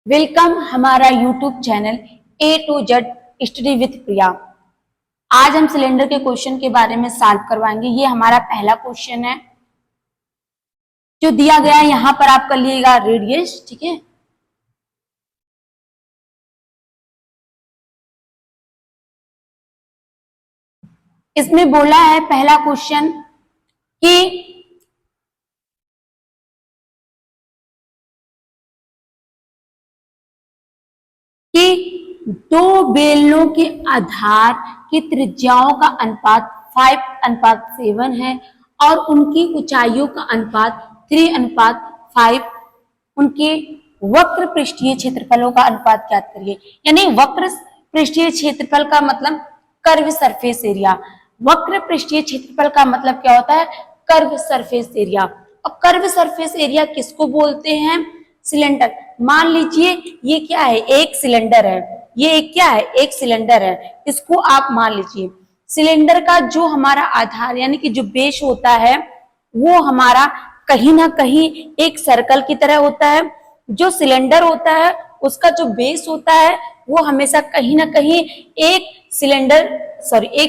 Welcome हमारा YouTube channel A to Z study with Priya. आज हम सिलेंडर के क्वेश्चन के बारे में सॉल्व करवाएंगे। ये हमारा पहला क्वेश्चन है जो दिया गया है। यहाँ पर आप कर लीजिएगा रेडियस, ठीक है। इसमें बोला है पहला क्वेश्चन कि दो बेलनों के आधार की त्रिज्याओं का अनुपात 5:7 है और उनकी ऊंचाइयों का अनुपात 3:5, उनके वक्र पृष्ठीय क्षेत्रफलों का अनुपात ज्ञात करिए। यानी वक्र पृष्ठीय क्षेत्रफल का मतलब कर्व सरफेस एरिया। वक्र पृष्ठीय क्षेत्रफल का मतलब क्या होता है? Curve surface area. और कर्व सरफेस एरिया किसको बोलते हैं? सिलेंडर। मान लीजिए ये क्या है? एक सिलेंडर है। ये एक क्या है? एक सिलेंडर है। इसको आप मान लीजिए सिलेंडर का जो हमारा आधार यानी कि जो बेस होता है वो हमारा कहीं ना कहीं एक सर्कल की तरह होता है। जो सिलेंडर होता है उसका जो बेस होता है वो हमेशा कहीं ना कहीं एक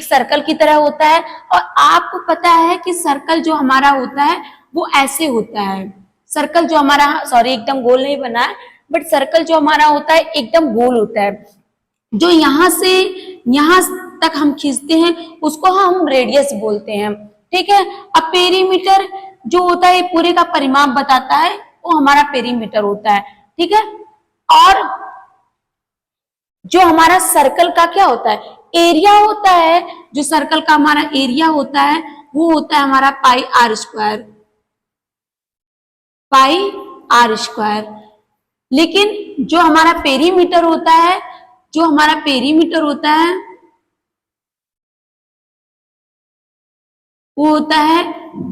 सर्कल की तरह होता है। और आपको पता है कि सर्कल जो हमारा होता है वो ऐसे होता है। सर्कल जो हमारा एकदम गोल नहीं बना है, बट सर्कल जो हमारा होता है एकदम गोल होता है। जो यहाँ से यहाँ तक हम खींचते हैं उसको हम रेडियस बोलते हैं, ठीक है। अब पेरीमीटर जो होता है पूरे का परिमाप बताता है, वो हमारा पेरीमीटर होता है, ठीक है। और जो हमारा सर्कल का क्या होता है? एरिया होता है। जो सर्कल का हमारा एरिया होता है वो होता है हमारा पाई r²। लेकिन जो हमारा पेरीमीटर होता है वो होता है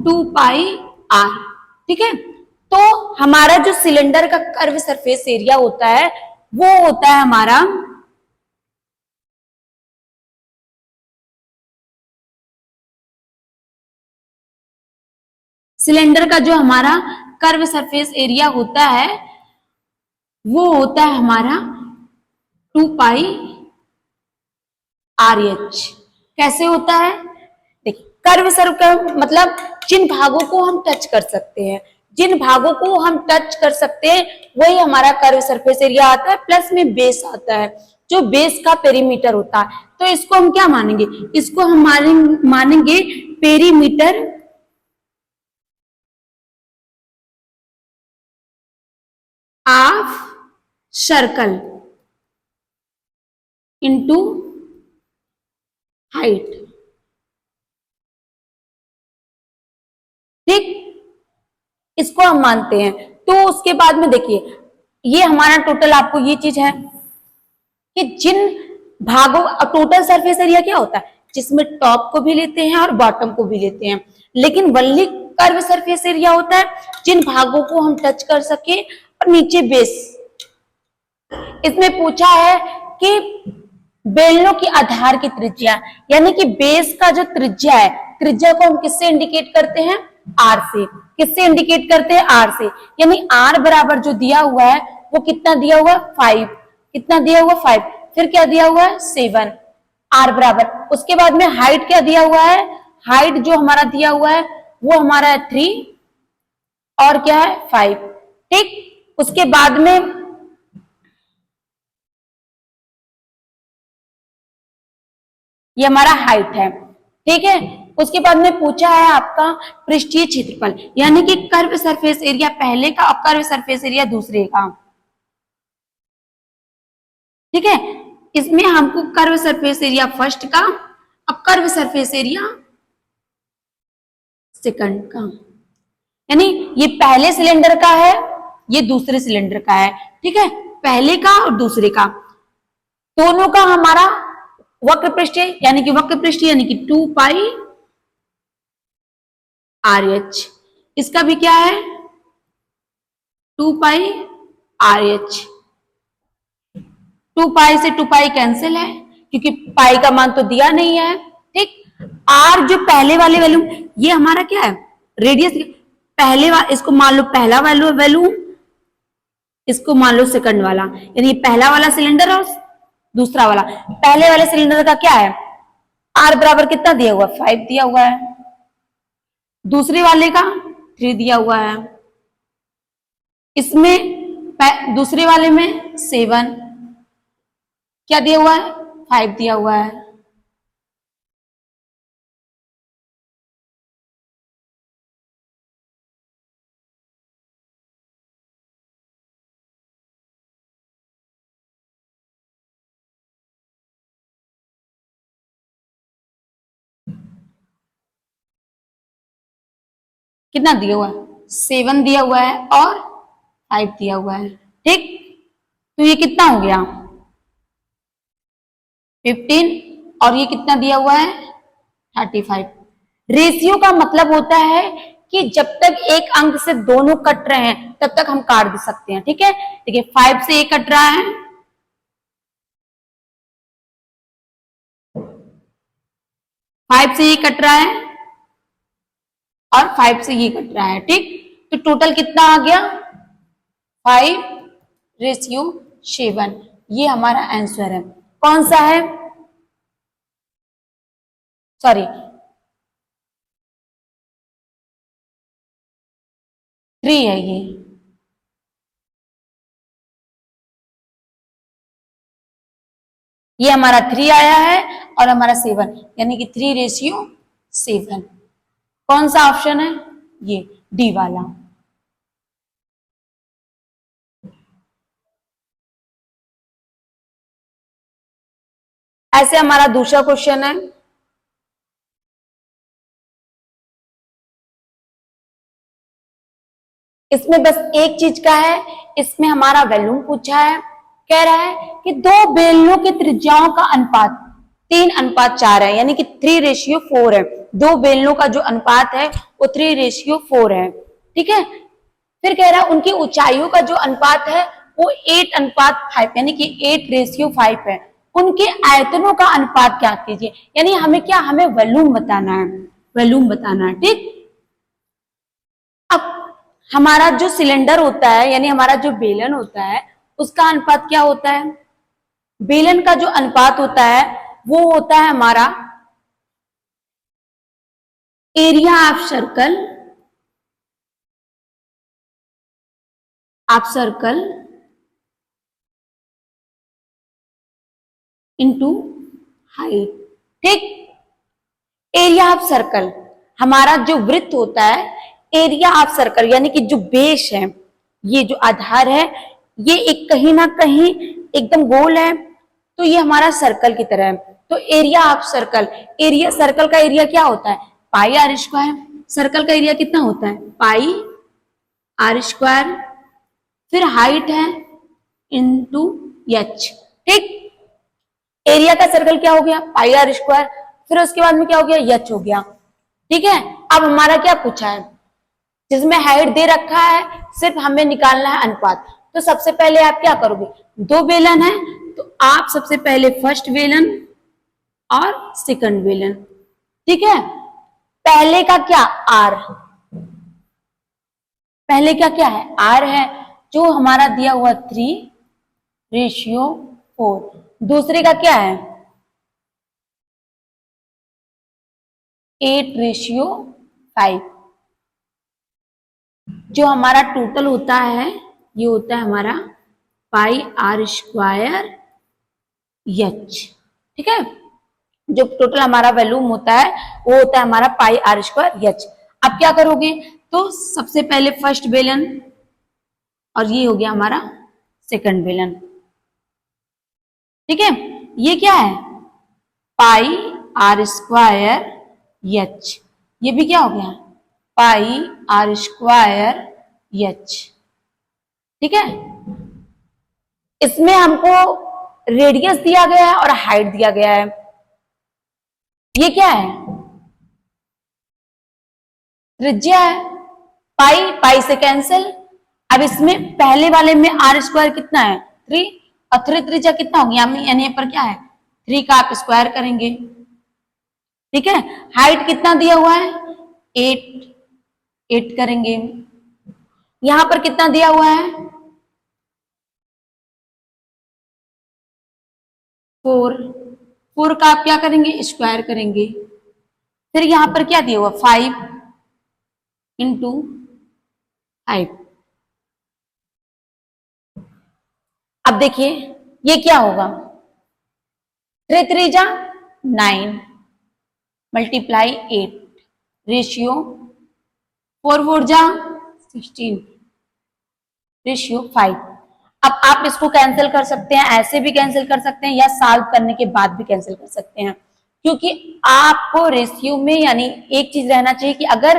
2πr, ठीक है। तो हमारा जो सिलेंडर का कर्व सरफेस एरिया होता है वो होता है हमारा सिलेंडर का जो हमारा कर्व सरफेस एरिया होता है वो होता है हमारा 2πrh। कैसे होता है? देखिए, कर्व सर्व का मतलब जिन भागों को हम टच कर सकते हैं, वही हमारा कर्व सरफेस एरिया आता है। प्लस में बेस आता है, जो बेस का पेरीमीटर होता है। तो इसको हम क्या मानेंगे? इसको हम मानेंगे perimeter of circle into height, ठीक। इसको हम मानते हैं। तो उसके बाद में देखिए ये हमारा टोटल, आपको ये चीज है कि जिन भागों टोटल सरफेस एरिया क्या होता है? जिसमें टॉप को भी लेते हैं और बॉटम को भी लेते हैं। लेकिन वनली कर्व सरफेस एरिया होता है जिन भागों को हम टच कर सके और नीचे बेस। इसमें पूछा है कि बेलनों की आधार की त्रिज्या, यानी कि बेस का जो त्रिज्या है, त्रिज्या को हम किससे इंडिकेट करते हैं? आर से। किससे इंडिकेट करते हैं? आर से। यानी आर बराबर जो दिया हुआ है वो कितना दिया हुआ है? 5। कितना दिया हुआ? 5। फिर क्या दिया हुआ है? 7। आर बराबर, उसके बाद में हाइट क्या दिया हुआ है? हाइट जो हमारा दिया हुआ है वो हमारा है 3 और क्या है? 5, ठीक। उसके बाद में ये हमारा हाइट है, ठीक है। उसके बाद में पूछा है आपका पृष्ठीय क्षेत्रफल, यानी कि कर्व सरफेस एरिया पहले का और कर्व सरफेस एरिया दूसरे का, ठीक है। इसमें हमको कर्व सरफेस एरिया फर्स्ट का और कर्व सरफेस एरिया सेकंड का, यानी ये पहले सिलेंडर का है, ये दूसरे सिलेंडर का है, ठीक है। पहले का और दूसरे का, दोनों का हमारा वक्र पृष्ठ यानी कि 2πrh। इसका भी क्या है? 2πrh। 2π से 2π कैंसिल है क्योंकि पाई का मान तो दिया नहीं है, ठीक। आर जो पहले वाले वैल्यू, ये हमारा क्या है? रेडियस। इसको मान लो पहला वैल्यू, इसको मान लो सेकंड वाला, यानी पहला वाला सिलेंडर और दूसरा वाला। पहले वाले सिलेंडर का क्या है, आर बराबर कितना दिया हुआ, 5 दिया हुआ है। दूसरे वाले का 3 दिया हुआ है। इसमें दूसरे वाले में 7 क्या दिया हुआ है, 5 दिया हुआ है। कितना दिया हुआ है, 7 दिया हुआ है और 5 दिया हुआ है। ठीक, तो ये कितना हो गया, 15, और ये कितना दिया हुआ है, 35। रेशियो का मतलब होता है कि जब तक एक अंक से दोनों कट रहे हैं तब तक हम काट दे सकते हैं। ठीक है, देखिए 5 से ये कट रहा है, 5 से ये कट रहा है और 5 से ये कट रहा है। ठीक, तो टोटल कितना आ गया, 5:7। ये हमारा आंसर है। कौन सा है, सॉरी 3 है ये हमारा 3 आया है और हमारा 7, यानी कि 3:7। कौन सा ऑप्शन है, ये डी वाला। ऐसे हमारा दूसरा क्वेश्चन है, इसमें बस एक चीज का है, इसमें हमारा वॉल्यूम पूछा है। कह रहा है कि दो बेलनों की त्रिज्याओं का अनुपात 3:4 है, यानी कि 3:4 है। दो बेलनों का जो अनुपात है वो 3:4 है। ठीक है, फिर कह रहा है उनकी ऊंचाइयों का जो अनुपात है वो 8:5, यानी कि 8:5 है। उनके आयतनों का अनुपात क्या कीजिए, यानी हमें क्या, हमें वॉल्यूम बताना है, वॉल्यूम बताना है। ठीक, अब हमारा जो सिलेंडर होता है, यानी हमारा जो बेलन होता है, उसका अनुपात क्या होता है, बेलन का जो अनुपात होता है वो होता है हमारा area of circle, into height. ठीक, एरिया ऑफ सर्कल, हमारा जो वृत्त होता है, एरिया ऑफ सर्कल यानी कि जो बेस है, ये जो आधार है, ये एक कहीं ना कहीं एकदम गोल है, तो ये हमारा सर्कल की तरह है। तो area of circle, area, circle का एरिया क्या होता है, पाई आर स्क्वायर। सर्कल का एरिया कितना होता है, पाई आर स्क्वायर। फिर हाइट है इंटू एच। ठीक, एरिया का सर्कल क्या हो गया, पाई आर स्क्वायर। फिर उसके बाद में क्या हो गया, एच हो गया। ठीक है, अब हमारा क्या पूछा है, जिसमें हाइट दे रखा है, सिर्फ हमें निकालना है अनुपात। तो सबसे पहले आप क्या करोगे, दो बेलन है तो आप सबसे पहले फर्स्ट बेलन और सेकंड बेलन। ठीक है, पहले का क्या, आर, पहले का क्या है, आर है, जो हमारा दिया हुआ 3:4। दूसरे का क्या है, 8:5। जो हमारा टोटल होता है ये होता है हमारा पाई आर स्क्वायर एच। ठीक है, जो टोटल हमारा वॉल्यूम होता है वो होता है हमारा पाई आर स्क्वायर एच। अब क्या करोगे, तो सबसे पहले फर्स्ट बेलन और ये हो गया हमारा सेकंड बेलन। ठीक है, ये क्या है, पाई आर स्क्वायर एच, ये भी क्या हो गया, पाई आर स्क्वायर एच। ठीक है, इसमें हमको रेडियस दिया गया है और हाइट दिया गया है। ये क्या है, त्रिज्या है, पाई, पाई से कैंसिल। अब इसमें पहले वाले में आर स्क्वायर कितना है, 3, और 3 त्रिज्या कितना होगी, यानी यहाँ पर क्या है, 3 का आप स्क्वायर करेंगे। ठीक है, हाइट कितना दिया हुआ है, 8 करेंगे। यहां पर कितना दिया हुआ है, 4, 4 का आप क्या करेंगे, स्क्वायर करेंगे। फिर यहां पर क्या दिया हुआ, 5 इंटू 5। अब देखिए ये क्या होगा, 3 3 जा 9 मल्टीप्लाई 8 रेशियो 4 4 जा 16 रेशियो 5। अब आप इसको कैंसिल कर सकते हैं, ऐसे भी कैंसिल कर सकते हैं, या सॉल्व करने के बाद भी कैंसिल कर सकते हैं, क्योंकि आपको रेशियो में यानी एक चीज रहना चाहिए कि अगर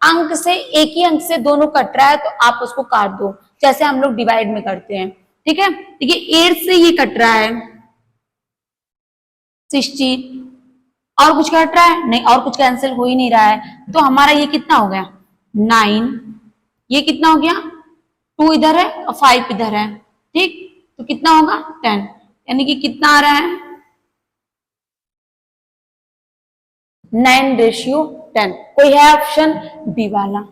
अंक से एक ही अंक से दोनों कट रहा है तो आप उसको काट दो, जैसे हम लोग डिवाइड में करते हैं। ठीक है, देखिए 8 से ये कट रहा है 16, और कुछ कट रहा है नहीं, और कुछ कैंसिल हो ही नहीं रहा है, तो हमारा ये कितना हो गया 9, ये कितना हो गया 2 इधर है और 5 इधर है। ठीक, तो कितना होगा 10, यानी कि कितना आ रहा है 9 रेशियो 10। कोई है ऑप्शन बी वाला।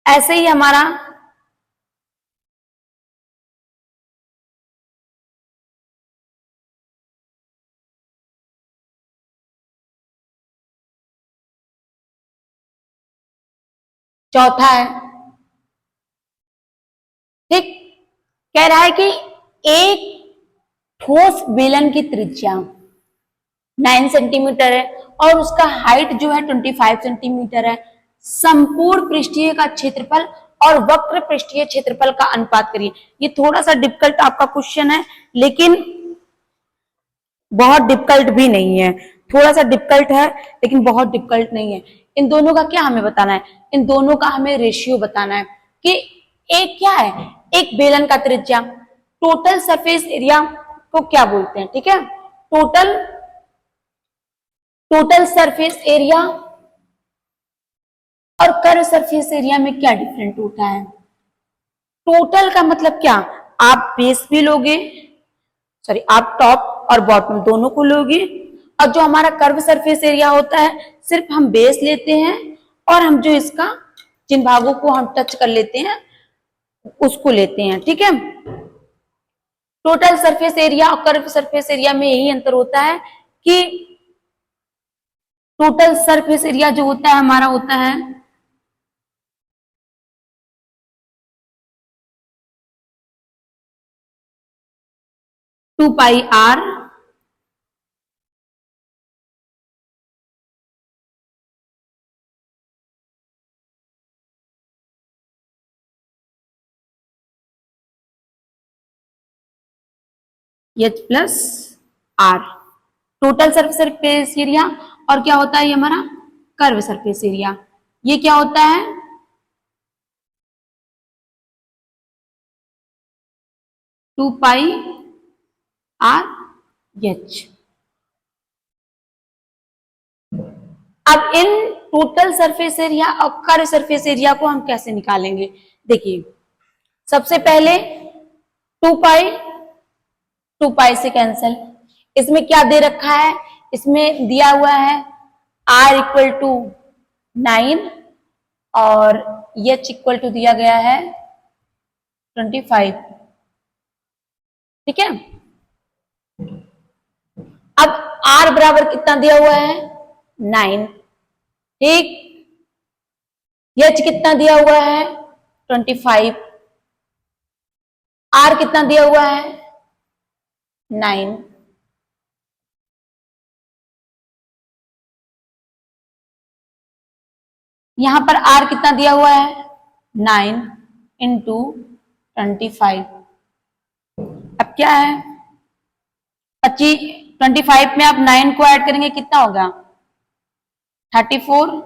ऐसे ही हमारा चौथा है। ठीक, कह रहा है कि एक ठोस बेलन की त्रिज्या 9 सेंटीमीटर है और उसका हाइट जो है 25 सेंटीमीटर है। संपूर्ण पृष्ठीय का क्षेत्रफल और वक्र पृष्ठीय क्षेत्रफल का अनुपात करिए। ये थोड़ा सा डिफिकल्ट आपका क्वेश्चन है, लेकिन बहुत डिफिकल्ट भी नहीं है, थोड़ा सा डिफिकल्ट है लेकिन बहुत डिफिकल्ट नहीं है। इन दोनों का क्या हमें बताना है, इन दोनों का हमें रेशियो बताना है कि एक क्या है, एक बेलन का त्रिज्या, टोटल सरफेस एरिया को क्या बोलते हैं। ठीक है, टोटल टोटल सरफेस एरिया और कर्व सरफेस एरिया में क्या डिफरेंट होता है। टोटल का मतलब क्या, आप बेस भी लोगे, सॉरी आप टॉप और बॉटम दोनों को लोगे, और जो हमारा कर्व सरफेस एरिया होता है सिर्फ हम बेस लेते हैं और हम जो इसका जिन भागों को हम टच कर लेते हैं उसको लेते हैं। ठीक है, टोटल सरफेस एरिया और कर्व सरफेस एरिया में यही अंतर होता है कि टोटल सरफेस एरिया जो होता है हमारा होता है 2πr H plus R, total surface area. और क्या होता है ये हमारा कर्व सरफेस एरिया, ये क्या होता है 2πr एच। अब इन टोटल सरफेस एरिया और कर्व सरफेस एरिया को हम कैसे निकालेंगे, देखिए सबसे पहले 2 पाई, 2 पाई से कैंसल, इसमें क्या दे रखा है, इसमें दिया हुआ है r इक्वल टू 9 और h इक्वल टू दिया गया है 25। ठीक है, अब r बराबर कितना दिया हुआ है 9। ठीक, h कितना दिया हुआ है 25, r कितना दिया हुआ है 9। यहां पर r कितना दिया हुआ है 9 इंटू 25। अब क्या है 25, 25 में आप 9 को ऐड करेंगे कितना होगा 34।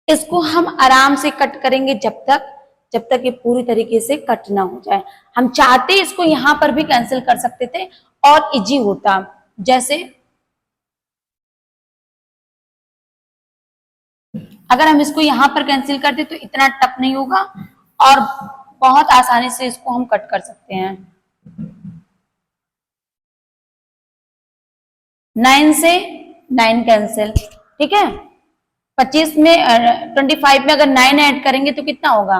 इसको हम आराम से कट करेंगे जब तक जब तक ये पूरी तरीके से कट ना हो जाए। हम चाहते इसको यहां पर भी कैंसिल कर सकते थे और इजी होता, जैसे अगर हम इसको यहां पर कैंसिल कर दे तो इतना टफ नहीं होगा और बहुत आसानी से इसको हम कट कर सकते हैं। 9 से 9 कैंसिल, ठीक है। 25 में 25 में अगर 9 ऐड करेंगे तो कितना होगा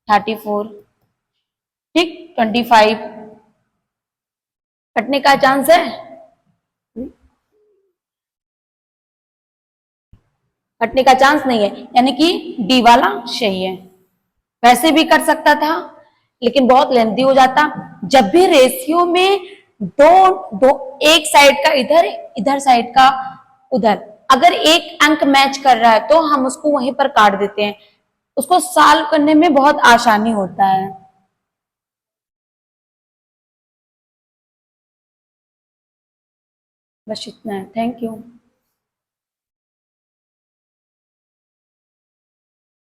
34, ठीक। 25 कटने का चांस है, कटने का चांस नहीं है, यानी कि डी वाला सही है। वैसे भी कर सकता था लेकिन बहुत लेंथी हो जाता। जब भी रेशियो में दो दो एक साइड का इधर इधर साइड का उधर, अगर एक अंक मैच कर रहा है तो हम उसको वहीं पर काट देते हैं, उसको सॉल्व करने में बहुत आसानी होता है। बस इतना है, थैंक यू।